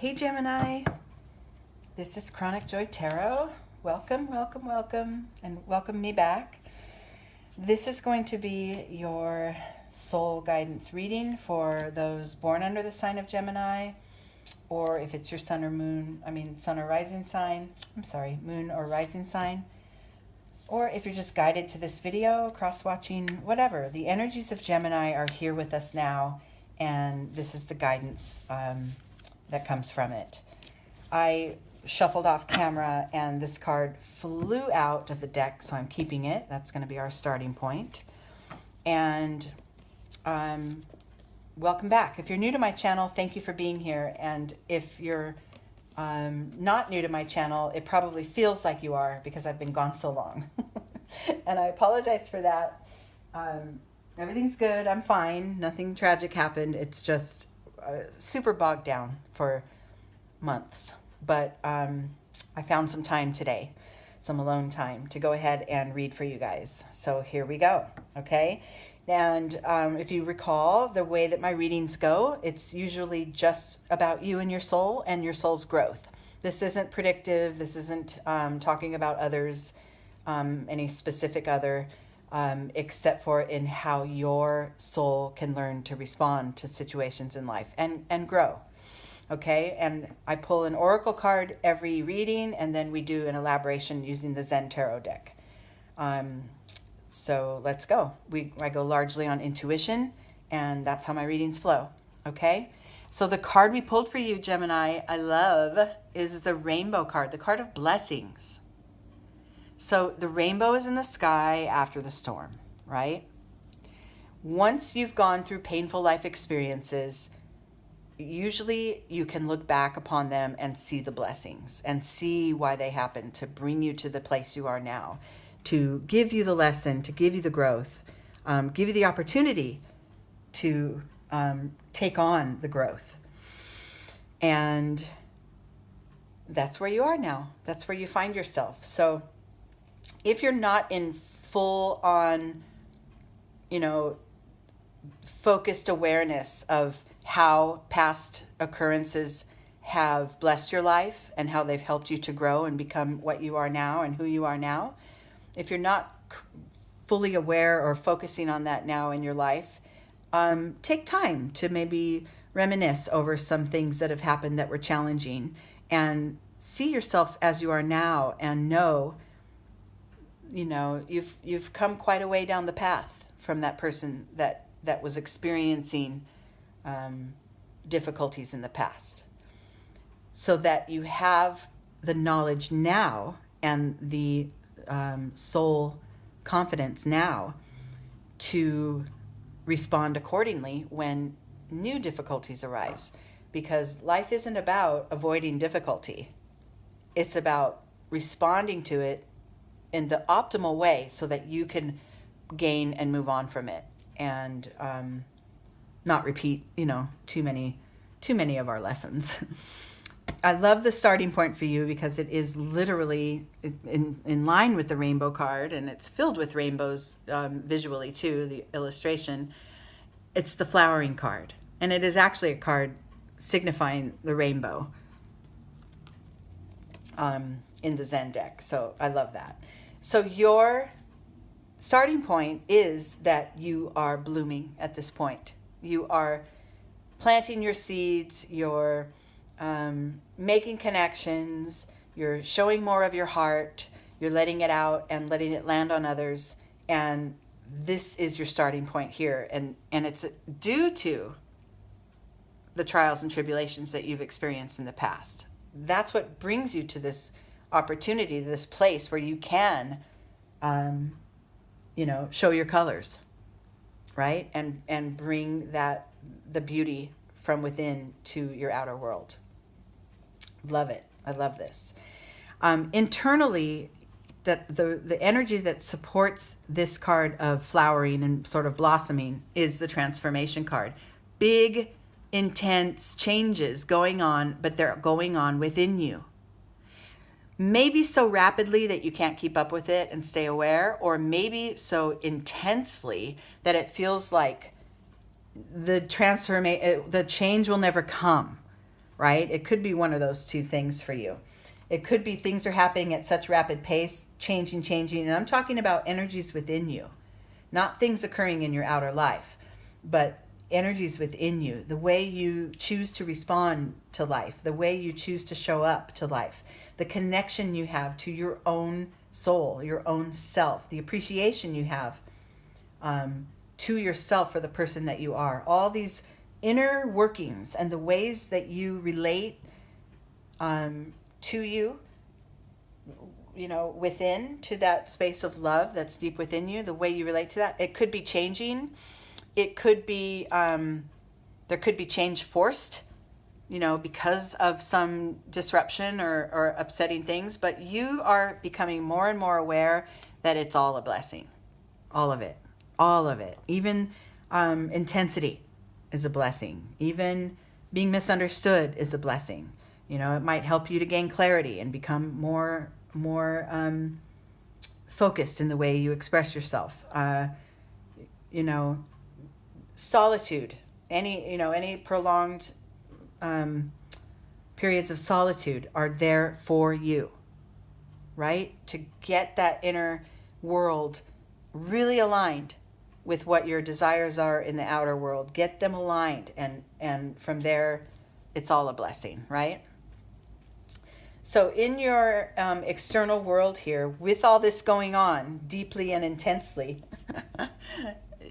Hey Gemini, this is Chronic Joy Tarot. Welcome, welcome, welcome, and welcome me back. This is going to be your soul guidance reading for those born under the sign of Gemini, or if it's your sun or rising sign, moon or rising sign, or if you're just guided to this video, cross-watching, whatever. The energies of Gemini are here with us now, and this is the guidance that comes from it. I shuffled off camera and this card flew out of the deck, so I'm keeping it. That's going to be our starting point. And welcome back. If you're new to my channel, thank you for being here. And if you're not new to my channel, it probably feels like you are because I've been gone so long. And I apologize for that. Everything's good. I'm fine. Nothing tragic happened. It's just super bogged down for months. But I found some time today, some alone time, to go ahead and read for you guys. So here we go, okay? And if you recall, the way that my readings go, it's usually just about you and your soul and your soul's growth. This isn't predictive. This isn't talking about others, any specific other, except for in how your soul can learn to respond to situations in life and grow. Okay, and I pull an oracle card every reading, and then we do an elaboration using the Zen Tarot deck. So let's go. I go largely on intuition, and that's how my readings flow. Okay, so the card we pulled for you, Gemini, I love, is the rainbow card, the card of blessings. So the rainbow is in the sky after the storm, right? Once you've gone through painful life experiences, usually you can look back upon them and see the blessings and see why they happened to bring you to the place you are now, to give you the lesson, to give you the growth, give you the opportunity to take on the growth. And that's where you are now. That's where you find yourself. So if you're not in full on, focused awareness of how past occurrences have blessed your life and how they've helped you to grow and become what you are now and who you are now, if you're not fully aware or focusing on that now in your life, take time to maybe reminisce over some things that have happened that were challenging and see yourself as you are now and know, you've come quite a way down the path from that person that was experiencing difficulties in the past, so that you have the knowledge now and the soul confidence now to respond accordingly when new difficulties arise. Because life isn't about avoiding difficulty. It's about responding to it in the optimal way so that you can gain and move on from it and not repeat, too many of our lessons. I love the starting point for you because it is literally in line with the rainbow card, and it's filled with rainbows visually too, the illustration. It's the flowering card, and it is actually a card signifying the rainbow in the Zen deck. So I love that. So your starting point is that you are blooming at this point. You are planting your seeds, you're making connections, you're showing more of your heart, you're letting it out and letting it land on others. And this is your starting point here. And it's due to the trials and tribulations that you've experienced in the past. That's what brings you to this opportunity, this place where you can, show your colors, right? And bring the beauty from within to your outer world. Love it. I love this. Internally, the energy that supports this card of flowering and sort of blossoming is the transformation card. Big, intense changes going on, but they're going on within you. Maybe so rapidly that you can't keep up with it and stay aware, or maybe so intensely that it feels like the change will never come. right? It could be one of those two things for you. It could be things are happening at such rapid pace, changing. And I'm talking about energies within you, not things occurring in your outer life, but energies within you, the way you choose to respond to life, the way you choose to show up to life, the connection you have to your own soul, your own self, the appreciation you have to yourself for the person that you are. All these inner workings and the ways that you relate to you, within, to that space of love that's deep within you, the way you relate to that. It could be changing. It could be, there could be change forced, because of some disruption or upsetting things, but you are becoming more and more aware that it's all a blessing. All of it. Even intensity is a blessing. Even being misunderstood is a blessing. It might help you to gain clarity and become more focused in the way you express yourself. Solitude, any prolonged periods of solitude are there for you, right? To get that inner world really aligned with what your desires are in the outer world. Get them aligned, and from there, it's all a blessing, right? So in your external world here, with all this going on deeply and intensely,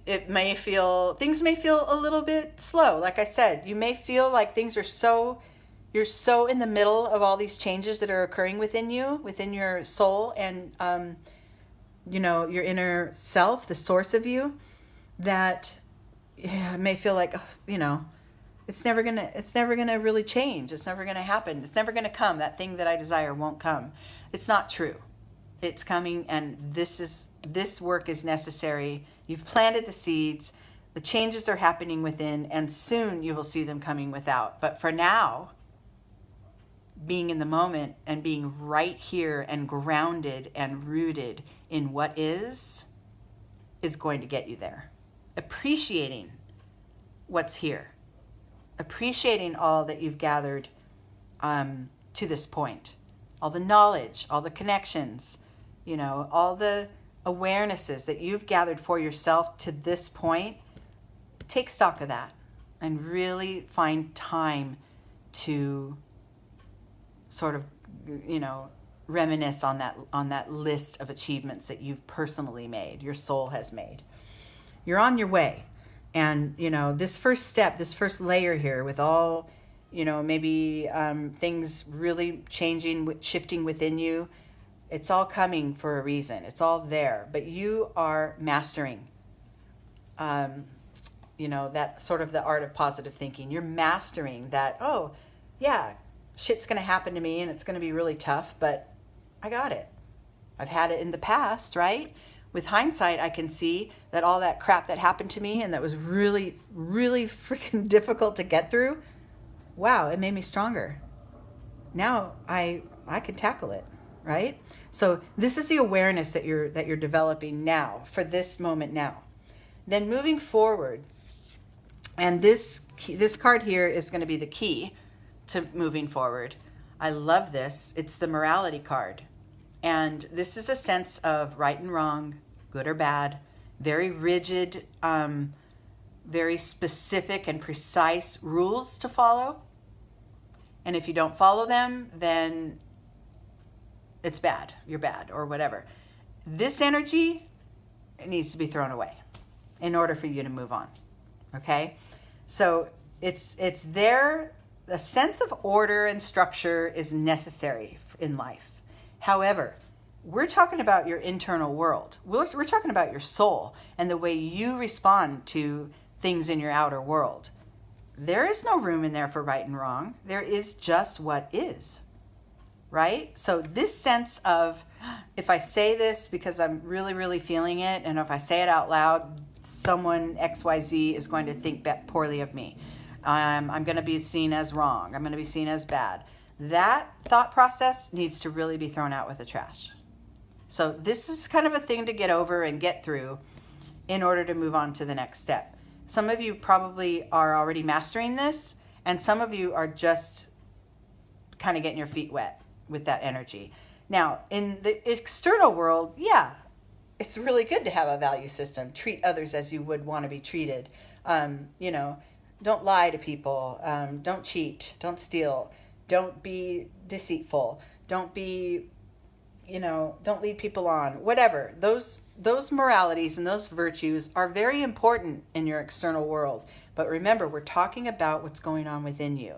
things may feel a little bit slow. Like I said, you may feel like things are you're so in the middle of all these changes that are occurring within you, within your soul, and your inner self, the source of you, that it may feel like, it's never gonna really change. It's never gonna happen. It's never gonna come. That thing that I desire won't come. It's not true. It's coming, and this work is necessary. You've planted the seeds. The changes are happening within, and soon you will see them coming without. But for now, being in the moment and being right here and grounded and rooted in what is going to get you there. Appreciating what's here. Appreciating all that you've gathered to this point. All the knowledge, all the connections, all the awarenesses that you've gathered for yourself to this point. Take stock of that and really find time to sort of, reminisce on that list of achievements that you've personally made, your soul has made. You're on your way. And, this first step, this first layer here with all, maybe things really changing, shifting within you, it's all coming for a reason. It's all there. But you are mastering, that sort of the art of positive thinking. You're mastering that, oh, yeah, shit's going to happen to me and it's going to be really tough, but I got it. I've had it in the past, right? With hindsight, I can see that all that crap that happened to me and that was really, really freaking difficult to get through, wow, it made me stronger. Now I can tackle it, right? So this is the awareness that you're developing now for this moment now. Then moving forward, and this card here is going to be the key to moving forward. I love this. It's the morality card. And this is a sense of right and wrong, good or bad, very rigid, very specific and precise rules to follow. And if you don't follow them, then it's bad. You're bad or whatever. This energy needs to be thrown away in order for you to move on. Okay? So it's there. A sense of order and structure is necessary in life. However, we're talking about your internal world. We're talking about your soul and the way you respond to things in your outer world. There is no room in there for right and wrong. There is just what is, right? So this sense of, if I say this because I'm really, really feeling it, and if I say it out loud, someone XYZ is going to think poorly of me. I'm going to be seen as wrong. I'm going to be seen as bad. That thought process needs to really be thrown out with the trash. So this is kind of a thing to get over and get through in order to move on to the next step. Some of you probably are already mastering this, and some of you are just kind of getting your feet wet with that energy. Now, in the external world, yeah, it's really good to have a value system. Treat others as you would want to be treated. You know, don't lie to people. Don't cheat. Don't steal. Don't be deceitful. Don't be, you know, don't lead people on. Whatever. Those moralities and those virtues are very important in your external world. But remember, we're talking about what's going on within you.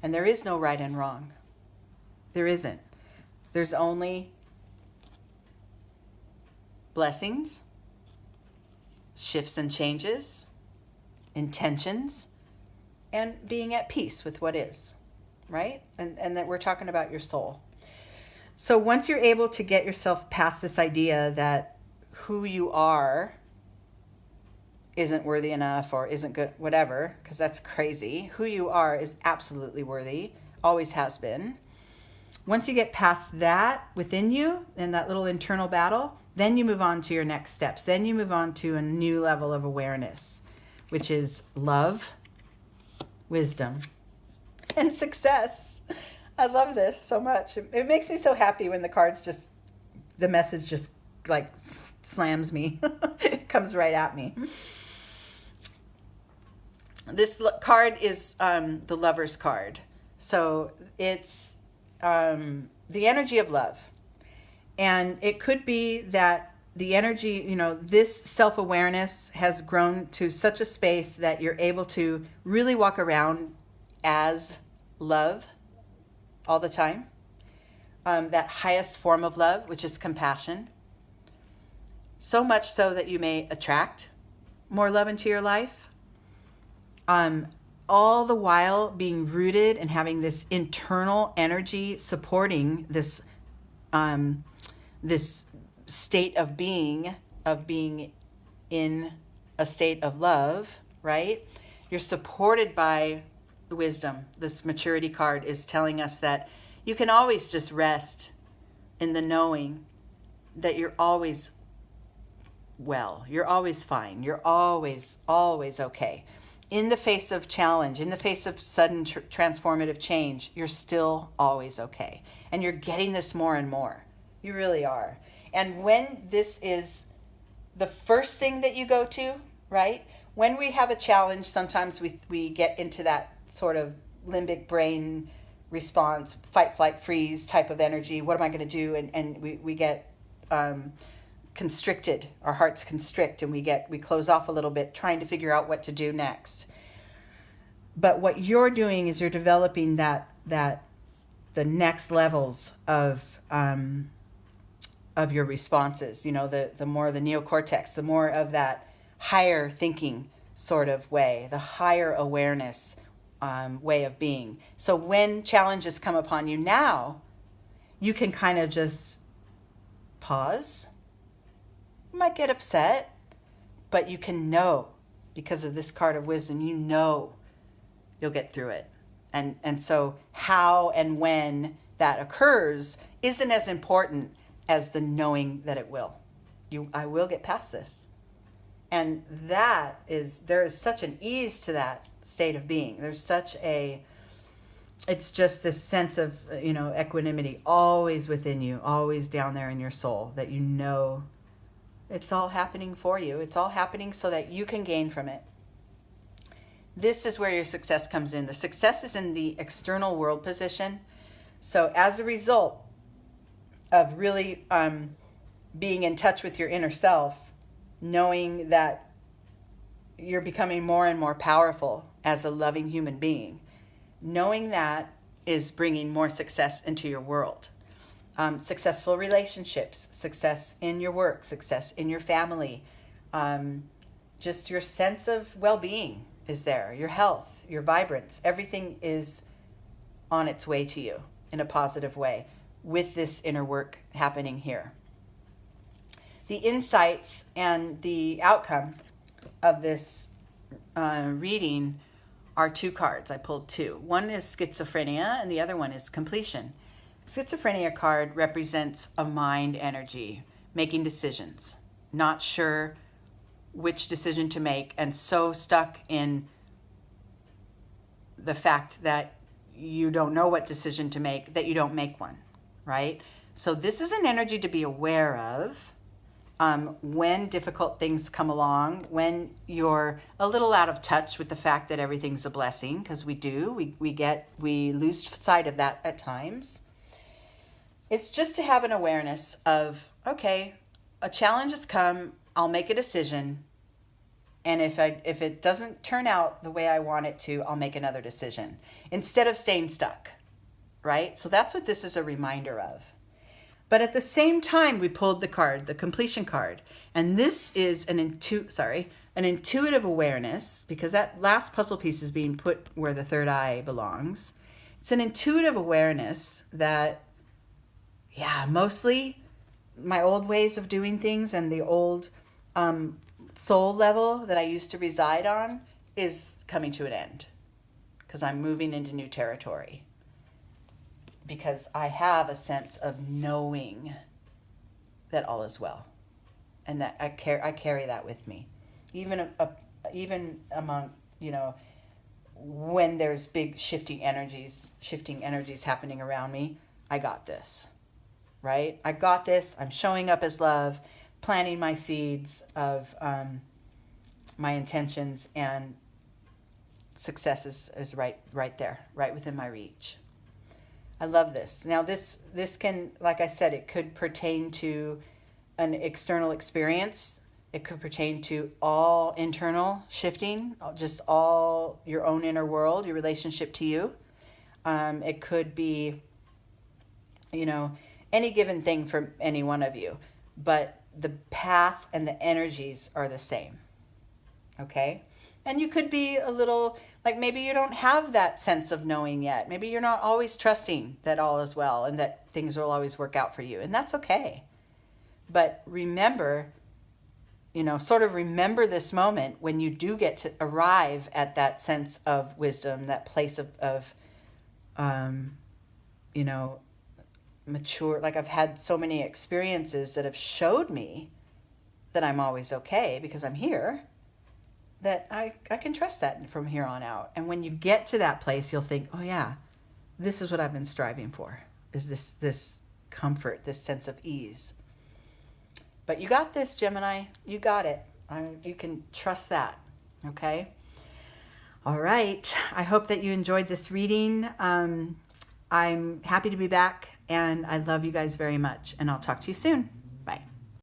And there is no right and wrong. There isn't. There's only blessings, shifts and changes, intentions, and being at peace with what is, right? And that we're talking about your soul. So once you're able to get yourself past this idea that who you are isn't worthy enough or isn't good, whatever, because that's crazy. Who you are is absolutely worthy, always has been. Once you get past that within you and that little internal battle, then you move on to your next steps. Then you move on to a new level of awareness, which is love, wisdom, and success. I love this so much. It makes me so happy when the cards just, the message just like slams me. It comes right at me. This card is the Lover's card. So it's the energy of love. And it could be that the energy, you know, this self-awareness has grown to such a space that you're able to really walk around as love all the time. That highest form of love, which is compassion. So much so that you may attract more love into your life. All the while being rooted and having this internal energy supporting this this state of being in a state of love, right? You're supported by the wisdom. This maturity card is telling us that you can always just rest in the knowing that you're always well, you're always fine, you're always okay. In the face of challenge, in the face of sudden transformative change, you're still always okay. And you're getting this more and more. You really are. And when this is the first thing that you go to, right? When we have a challenge, sometimes we get into that sort of limbic brain response, fight, flight, freeze type of energy. What am I going to do? And we get constricted. Our hearts constrict and we close off a little bit trying to figure out what to do next. But what you're doing is you're developing the next levels of your responses. You know, the more the neocortex, the more of that higher thinking sort of way, the higher awareness way of being. So when challenges come upon you now, you can kind of just pause. You might get upset, but you can know, because of this card of wisdom, you know you'll get through it. And so how and when that occurs isn't as important as the knowing that it will. I will get past this. And there is such an ease to that state of being. It's just this sense of, you know, equanimity always within you, always down there in your soul, that you know it's all happening for you. It's all happening so that you can gain from it. This is where your success comes in. The success is in the external world position. So as a result of really being in touch with your inner self, knowing that you're becoming more and more powerful as a loving human being, knowing that is bringing more success into your world. Successful relationships, success in your work, success in your family, just your sense of well-being is there, your health, your vibrance, everything is on its way to you in a positive way with this inner work happening here. The insights and the outcome of this reading are two cards. I pulled two. One is schizophrenia and the other one is completion. Schizophrenia card represents a mind energy, making decisions, not sure which decision to make, and so stuck in the fact that you don't know what decision to make, that you don't make one, right? So this is an energy to be aware of when difficult things come along, when you're a little out of touch with the fact that everything's a blessing, because we do, we lose sight of that at times. It's just to have an awareness of, okay, a challenge has come, I'll make a decision, and if it doesn't turn out the way I want it to, I'll make another decision instead of staying stuck, right? So that's what this is a reminder of. But at the same time, we pulled the card, the completion card, and this is an intuitive awareness, because that last puzzle piece is being put where the third eye belongs. It's an intuitive awareness that, yeah, mostly my old ways of doing things and the old soul level that I used to reside on is coming to an end, because I'm moving into new territory, because I have a sense of knowing that all is well, and that I carry that with me, even among, when there's big shifting energies happening around me. I got this, right? I got this. I'm showing up as love, planting my seeds of my intentions, and success is right there, right within my reach. I love this. Now this can, like I said, it could pertain to an external experience. It could pertain to all internal shifting, just all your own inner world, your relationship to you. It could be, any given thing for any one of you, but the path and the energies are the same. Okay? And you could be a little, like, maybe you don't have that sense of knowing yet. Maybe you're not always trusting that all is well and that things will always work out for you. And that's okay. But remember, remember this moment when you do get to arrive at that sense of wisdom, that place of mature. Like, I've had so many experiences that have showed me that I'm always okay because I'm here, that I can trust that from here on out. And when you get to that place, you'll think, oh yeah, this is what I've been striving for, is this comfort, this sense of ease. But you got this, Gemini. You got it. You can trust that. Okay? All right. I hope that you enjoyed this reading. I'm happy to be back, and I love you guys very much. And I'll talk to you soon.